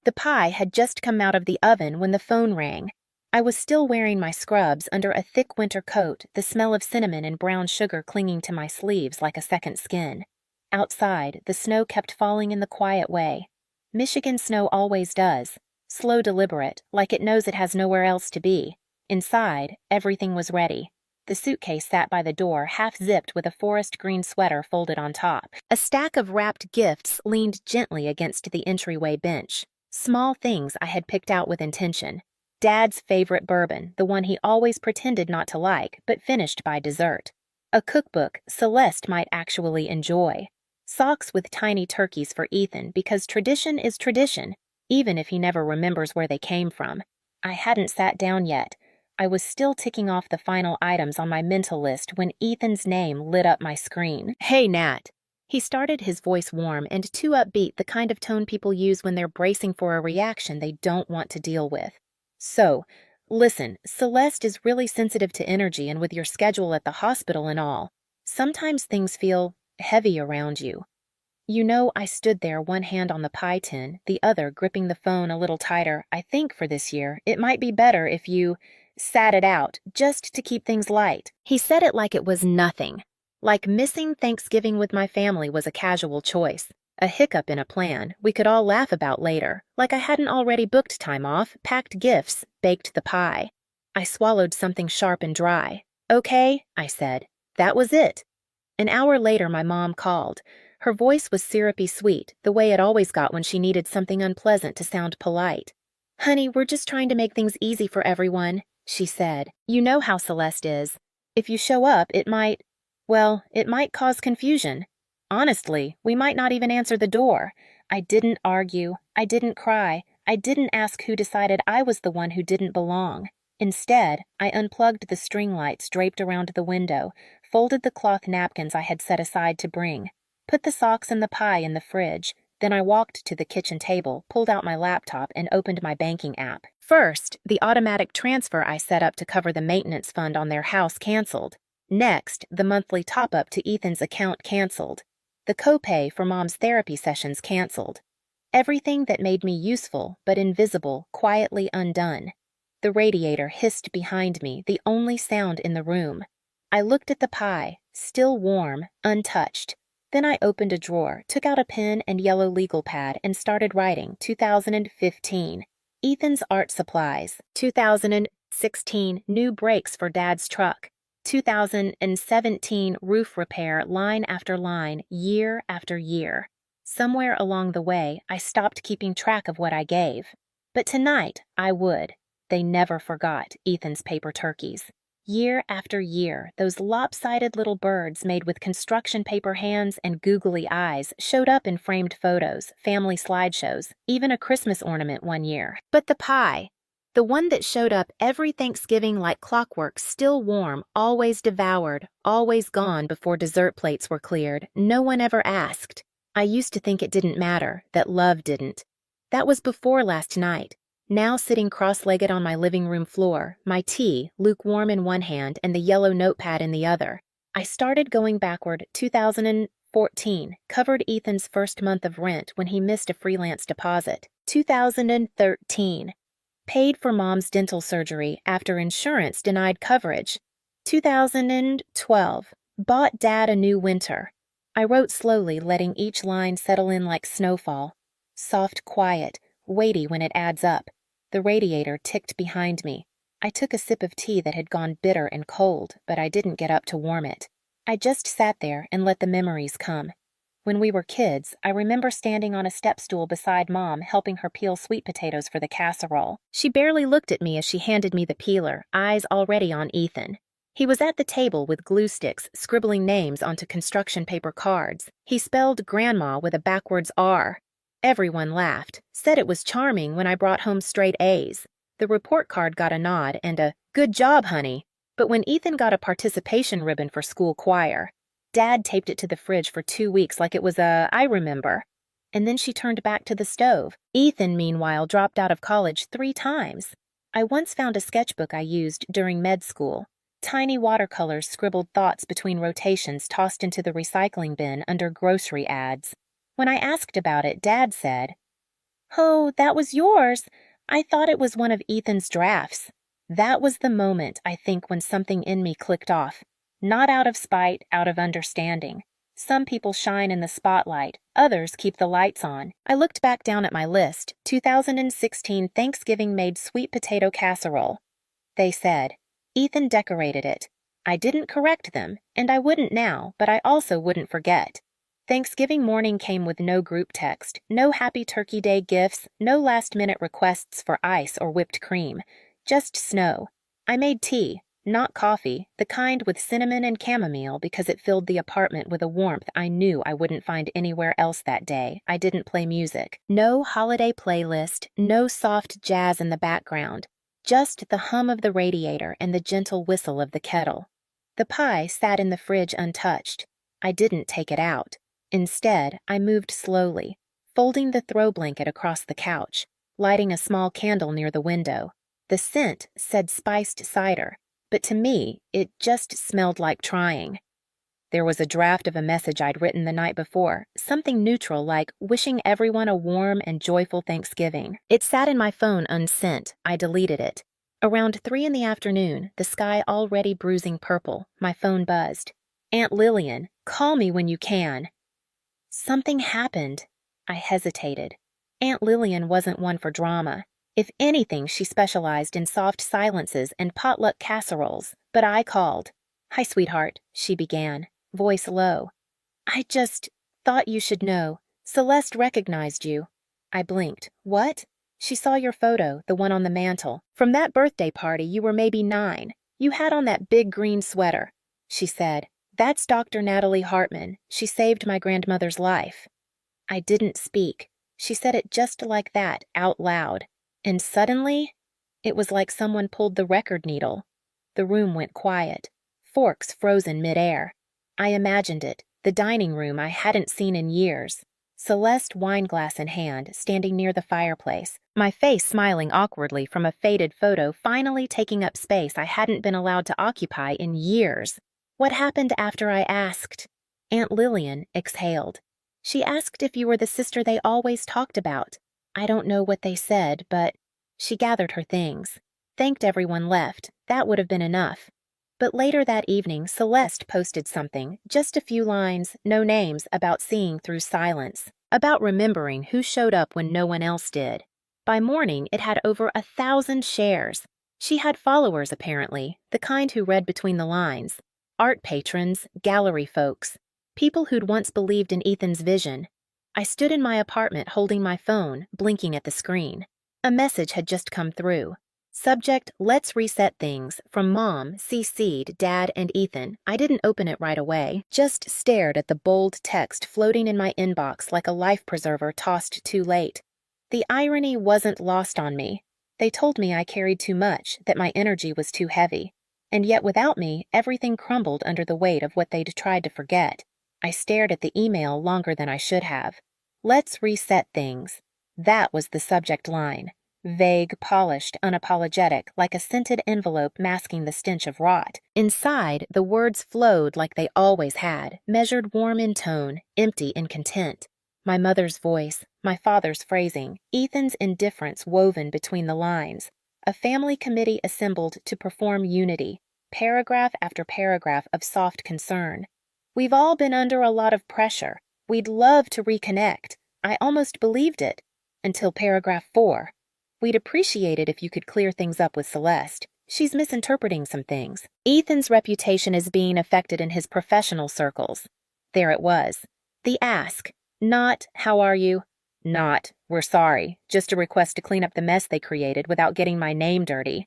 The pie had just come out of the oven when the phone rang. I was still wearing my scrubs under a thick winter coat, the smell of cinnamon and brown sugar clinging to my sleeves like a second skin. Outside, the snow kept falling in the quiet way. Michigan snow always does. Slow, deliberate, like it knows it has nowhere else to be. Inside, everything was ready. The suitcase sat by the door, half-zipped with a forest green sweater folded on top. A stack of wrapped gifts leaned gently against the entryway bench. Small things I had picked out with intention. Dad's favorite bourbon, the one he always pretended not to like, but finished by dessert. A cookbook Celeste might actually enjoy. Socks with tiny turkeys for Ethan because tradition is tradition, even if he never remembers where they came from. I hadn't sat down yet. I was still ticking off the final items on my mental list when Ethan's name lit up my screen. "Hey, Nat." He started, his voice warm and too upbeat, the kind of tone people use when they're bracing for a reaction they don't want to deal with. "So, listen, Celeste is really sensitive to energy, and with your schedule at the hospital and all, sometimes things feel heavy around you." You know, I stood there, one hand on the pie tin, the other gripping the phone a little tighter. "I think for this year, it might be better if you sat it out, just to keep things light." He said it like it was nothing. Like missing Thanksgiving with my family was a casual choice, a hiccup in a plan we could all laugh about later, like I hadn't already booked time off, packed gifts, baked the pie. I swallowed something sharp and dry. "Okay," I said. That was it. An hour later, my mom called. Her voice was syrupy sweet, the way it always got when she needed something unpleasant to sound polite. "Honey, we're just trying to make things easy for everyone," she said. "You know how Celeste is. If you show up, it might cause confusion. Honestly, we might not even answer the door." I didn't argue. I didn't cry. I didn't ask who decided I was the one who didn't belong. Instead, I unplugged the string lights draped around the window, folded the cloth napkins I had set aside to bring, put the socks and the pie in the fridge. Then I walked to the kitchen table, pulled out my laptop, and opened my banking app. First, the automatic transfer I set up to cover the maintenance fund on their house canceled. Next, the monthly top-up to Ethan's account canceled. The copay for Mom's therapy sessions canceled. Everything that made me useful but invisible quietly undone. The radiator hissed behind me, the only sound in the room. I looked at the pie, still warm, untouched. Then I opened a drawer, took out a pen and yellow legal pad, and started writing 2015. Ethan's art supplies. 2016 new brakes for Dad's truck. 2017 roof repair, line after line, year after year. Somewhere along the way, I stopped keeping track of what I gave. But tonight, I would. They never forgot Ethan's paper turkeys. Year after year, those lopsided little birds made with construction paper hands and googly eyes showed up in framed photos, family slideshows, even a Christmas ornament one year. But the pie, the one that showed up every Thanksgiving like clockwork, still warm, always devoured, always gone before dessert plates were cleared, no one ever asked. I used to think it didn't matter, that love didn't. That was before last night. Now sitting cross-legged on my living room floor, my tea, lukewarm in one hand and the yellow notepad in the other, I started going backward. 2014, covered Ethan's first month of rent when he missed a freelance deposit. 2013, paid for Mom's dental surgery after insurance denied coverage. 2012, bought Dad a new winter. I wrote slowly, letting each line settle in like snowfall. Soft, quiet, weighty when it adds up. The radiator ticked behind me. I took a sip of tea that had gone bitter and cold, but I didn't get up to warm it. I just sat there and let the memories come. When we were kids, I remember standing on a step stool beside Mom, helping her peel sweet potatoes for the casserole. She barely looked at me as she handed me the peeler, eyes already on Ethan. He was at the table with glue sticks, scribbling names onto construction paper cards. He spelled grandma with a backwards R. Everyone laughed, said it was charming when I brought home straight A's. The report card got a nod and a "good job, honey." But when Ethan got a participation ribbon for school choir, Dad taped it to the fridge for 2 weeks like it was a "I remember." And then she turned back to the stove. Ethan, meanwhile, dropped out of college 3 times. I once found a sketchbook I used during med school. Tiny watercolors scribbled thoughts between rotations tossed into the recycling bin under grocery ads. When I asked about it, Dad said, Oh, that was yours. I thought it was one of Ethan's drafts. That was the moment, I think, when something in me clicked off. Not out of spite, out of understanding. Some people shine in the spotlight, others keep the lights on. I looked back down at my list, 2016 Thanksgiving-made sweet potato casserole. They said, Ethan decorated it. I didn't correct them, and I wouldn't now, but I also wouldn't forget. Thanksgiving morning came with no group text, no Happy Turkey Day gifts, no last-minute requests for ice or whipped cream. Just snow. I made tea, not coffee, the kind with cinnamon and chamomile because it filled the apartment with a warmth I knew I wouldn't find anywhere else that day. I didn't play music. No holiday playlist, no soft jazz in the background. Just the hum of the radiator and the gentle whistle of the kettle. The pie sat in the fridge untouched. I didn't take it out. Instead, I moved slowly, folding the throw blanket across the couch, lighting a small candle near the window. The scent said spiced cider, but to me, it just smelled like trying. There was a draft of a message I'd written the night before, something neutral like wishing everyone a warm and joyful Thanksgiving. It sat in my phone unsent. I deleted it. Around 3 in the afternoon, the sky already bruising purple, my phone buzzed. Aunt Lillian, call me when you can. Something happened. I hesitated. Aunt Lillian wasn't one for drama. If anything, she specialized in soft silences and potluck casseroles, but I called. Hi, sweetheart, she began, voice low. I just thought you should know. Celeste recognized you. I blinked. What? She saw your photo, the one on the mantel. From that birthday party, you were maybe 9. You had on that big green sweater. She said, That's Dr. Natalie Hartman. She saved my grandmother's life. I didn't speak. She said it just like that, out loud. And suddenly, it was like someone pulled the record needle. The room went quiet. Forks frozen midair. I imagined it, the dining room I hadn't seen in years. Celeste, wineglass in hand, standing near the fireplace, my face smiling awkwardly from a faded photo finally taking up space I hadn't been allowed to occupy in years. What happened after I asked? Aunt Lillian exhaled. She asked if you were the sister they always talked about. I don't know what they said, but she gathered her things. Thanked everyone left. That would have been enough. But later that evening, Celeste posted something, just a few lines, no names, about seeing through silence, about remembering who showed up when no one else did. By morning, it had over 1,000 shares. She had followers, apparently, the kind who read between the lines. Art patrons, gallery folks, people who'd once believed in Ethan's vision. I stood in my apartment holding my phone, blinking at the screen. A message had just come through. Subject, Let's Reset Things, from Mom, CC'd Dad and Ethan. I didn't open it right away, just stared at the bold text floating in my inbox like a life preserver tossed too late. The irony wasn't lost on me. They told me I carried too much, that my energy was too heavy. And yet without me, everything crumbled under the weight of what they'd tried to forget. I stared at the email longer than I should have. Let's reset things. That was the subject line. Vague, polished, unapologetic, like a scented envelope masking the stench of rot. Inside, the words flowed like they always had, measured warm in tone, empty in content. My mother's voice, my father's phrasing, Ethan's indifference woven between the lines. A family committee assembled to perform unity, paragraph after paragraph of soft concern. We've all been under a lot of pressure. We'd love to reconnect. I almost believed it. Until paragraph 4. We'd appreciate it if you could clear things up with Celeste. She's misinterpreting some things. Ethan's reputation is being affected in his professional circles. There it was. The ask. Not, how are you? Not, we're sorry. Just a request to clean up the mess they created without getting my name dirty.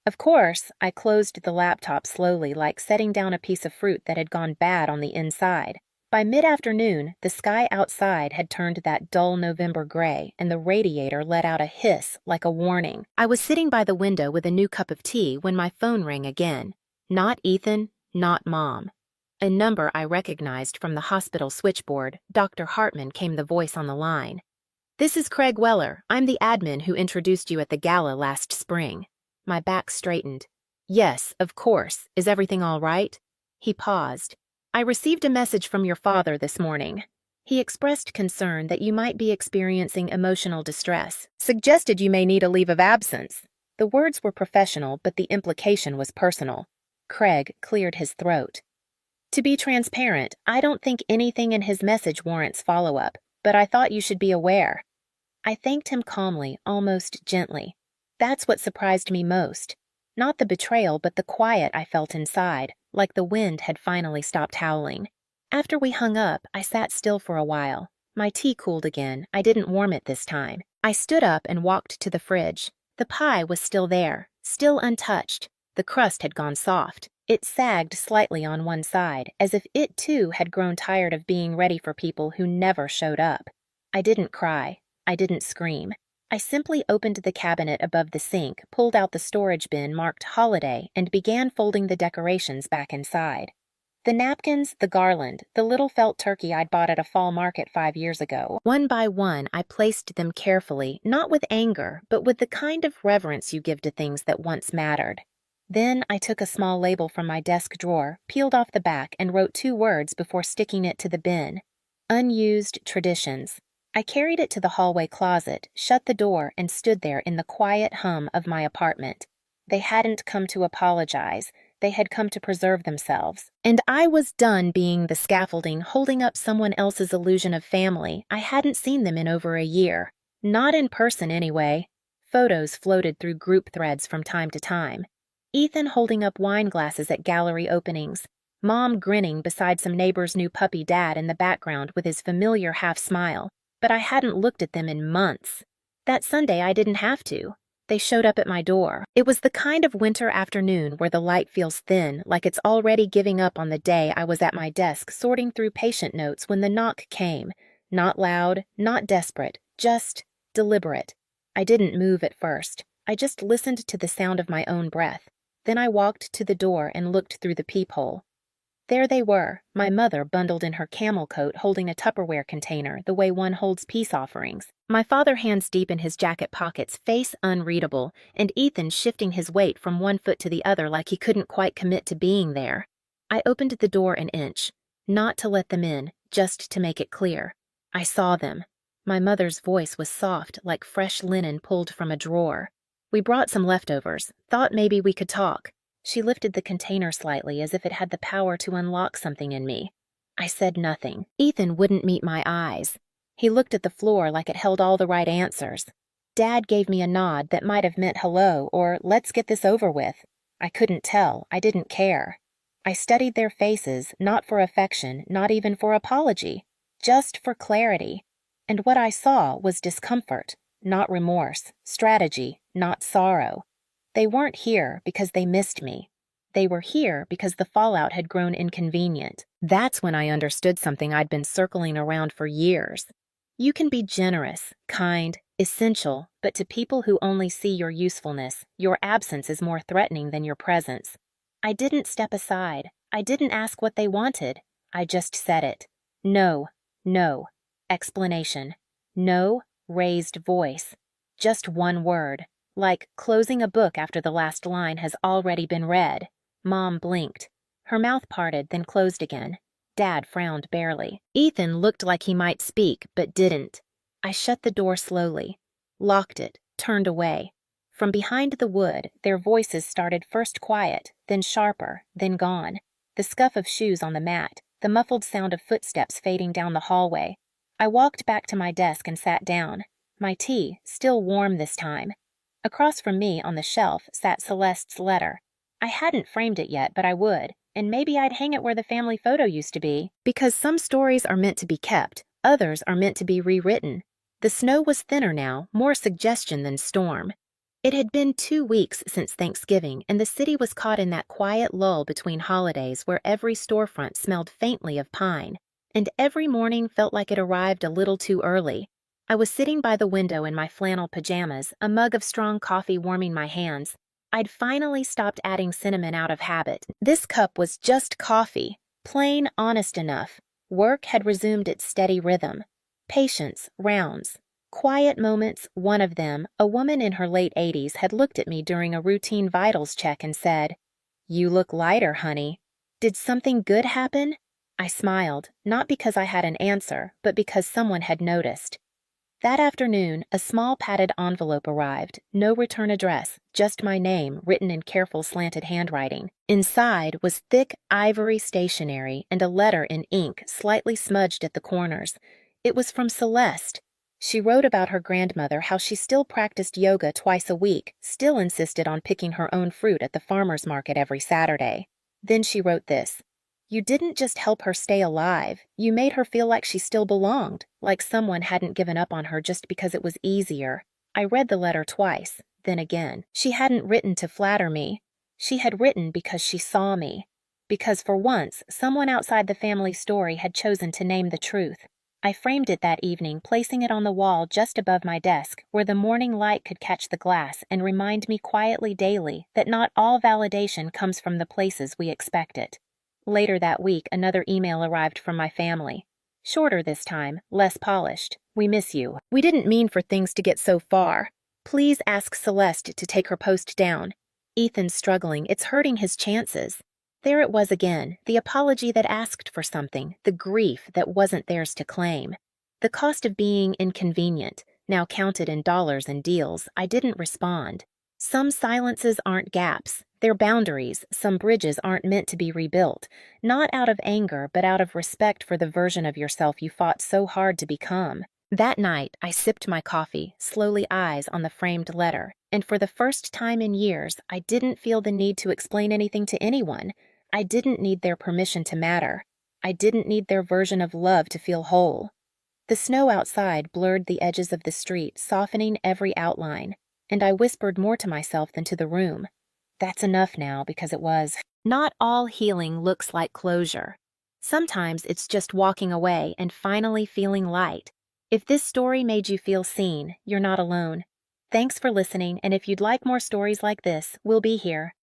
Of course, I closed the laptop slowly, like setting down a piece of fruit that had gone bad on the inside. By mid-afternoon, the sky outside had turned that dull November gray, and the radiator let out a hiss like a warning. I was sitting by the window with a new cup of tea when my phone rang again. Not Ethan, not Mom. A number I recognized from the hospital switchboard. Dr. Hartman came the voice on the line. This is Craig Weller. I'm the admin who introduced you at the gala last spring. My back straightened. Yes, of course. Is everything all right? He paused. I received a message from your father this morning. He expressed concern that you might be experiencing emotional distress, suggested you may need a leave of absence. The words were professional, but the implication was personal. Craig cleared his throat. To be transparent, I don't think anything in his message warrants follow-up, but I thought you should be aware. I thanked him calmly, almost gently. That's what surprised me most. Not the betrayal, but the quiet I felt inside, like the wind had finally stopped howling. After we hung up, I sat still for a while. My tea cooled again. I didn't warm it this time. I stood up and walked to the fridge. The pie was still there, still untouched. The crust had gone soft. It sagged slightly on one side, as if it too had grown tired of being ready for people who never showed up. I didn't cry. I didn't scream. I simply opened the cabinet above the sink, pulled out the storage bin marked holiday, and began folding the decorations back inside. The napkins, the garland, the little felt turkey I'd bought at a fall market 5 years ago. One by one, I placed them carefully, not with anger, but with the kind of reverence you give to things that once mattered. Then I took a small label from my desk drawer, peeled off the back, and wrote 2 words before sticking it to the bin. Unused traditions. I carried it to the hallway closet, shut the door, and stood there in the quiet hum of my apartment. They hadn't come to apologize. They had come to preserve themselves. And I was done being the scaffolding holding up someone else's illusion of family. I hadn't seen them in over a year. Not in person, anyway. Photos floated through group threads from time to time. Ethan holding up wine glasses at gallery openings. Mom grinning beside some neighbor's new puppy dad in the background with his familiar half-smile. But I hadn't looked at them in months. That Sunday I didn't have to. They showed up at my door. It was the kind of winter afternoon where the light feels thin, like it's already giving up on the day I was at my desk sorting through patient notes when the knock came. Not loud, not desperate, just deliberate. I didn't move at first. I just listened to the sound of my own breath. Then I walked to the door and looked through the peephole. There they were, my mother bundled in her camel coat holding a Tupperware container the way one holds peace offerings. My father hands deep in his jacket pockets, face unreadable, and Ethan shifting his weight from one foot to the other like he couldn't quite commit to being there. I opened the door an inch, not to let them in, just to make it clear. I saw them. My mother's voice was soft, like fresh linen pulled from a drawer. We brought some leftovers, thought maybe we could talk. She lifted the container slightly as if it had the power to unlock something in me. I said nothing. Ethan wouldn't meet my eyes. He looked at the floor like it held all the right answers. Dad gave me a nod that might have meant hello or let's get this over with. I couldn't tell. I didn't care. I studied their faces, not for affection, not even for apology, just for clarity. And what I saw was discomfort, not remorse, strategy, not sorrow. They weren't here because they missed me. They were here because the fallout had grown inconvenient. That's when I understood something I'd been circling around for years. You can be generous, kind, essential, but to people who only see your usefulness, your absence is more threatening than your presence. I didn't step aside. I didn't ask what they wanted. I just said it. No, no. Explanation. No, raised voice. Just one word. Like closing a book after the last line has already been read. Mom blinked. Her mouth parted, then closed again. Dad frowned barely. Ethan looked like he might speak, but didn't. I shut the door slowly, locked it, turned away. From behind the wood, their voices started first quiet, then sharper, then gone. The scuff of shoes on the mat, the muffled sound of footsteps fading down the hallway. I walked back to my desk and sat down. My tea, still warm this time. Across from me, on the shelf, sat Celeste's letter. I hadn't framed it yet, but I would, and maybe I'd hang it where the family photo used to be, because some stories are meant to be kept, others are meant to be rewritten. The snow was thinner now, more suggestion than storm. It had been 2 weeks since Thanksgiving, and the city was caught in that quiet lull between holidays where every storefront smelled faintly of pine, and every morning felt like it arrived a little too early. I was sitting by the window in my flannel pajamas, a mug of strong coffee warming my hands. I'd finally stopped adding cinnamon out of habit. This cup was just coffee, plain, honest enough. Work had resumed its steady rhythm. Patients, rounds. Quiet moments, one of them, a woman in her late 80s, had looked at me during a routine vitals check and said, "You look lighter, honey. Did something good happen?" I smiled, not because I had an answer, but because someone had noticed. That afternoon, a small padded envelope arrived, no return address, just my name written in careful slanted handwriting. Inside was thick ivory stationery and a letter in ink slightly smudged at the corners. It was from Celeste. She wrote about her grandmother, how she still practiced yoga twice a week, still insisted on picking her own fruit at the farmer's market every Saturday. Then she wrote this. You didn't just help her stay alive, you made her feel like she still belonged, like someone hadn't given up on her just because it was easier. I read the letter twice, then again. She hadn't written to flatter me. She had written because she saw me. Because for once, someone outside the family story had chosen to name the truth. I framed it that evening, placing it on the wall just above my desk, where the morning light could catch the glass and remind me quietly daily that not all validation comes from the places we expect it. Later that week, another email arrived from my family. Shorter this time, less polished. We miss you. We didn't mean for things to get so far. Please ask Celeste to take her post down. Ethan's struggling. It's hurting his chances. There it was again, the apology that asked for something, the grief that wasn't theirs to claim. The cost of being inconvenient, now counted in dollars and deals. I didn't respond. Some silences aren't gaps. They're boundaries. Some bridges aren't meant to be rebuilt, not out of anger, but out of respect for the version of yourself you fought so hard to become. That night, I sipped my coffee, slowly eyes on the framed letter, and for the first time in years, I didn't feel the need to explain anything to anyone. I didn't need their permission to matter. I didn't need their version of love to feel whole. The snow outside blurred the edges of the street, softening every outline, and I whispered more to myself than to the room. That's enough now, because it was. Not all healing looks like closure. Sometimes it's just walking away and finally feeling light. If this story made you feel seen, you're not alone. Thanks for listening, and if you'd like more stories like this, we'll be here.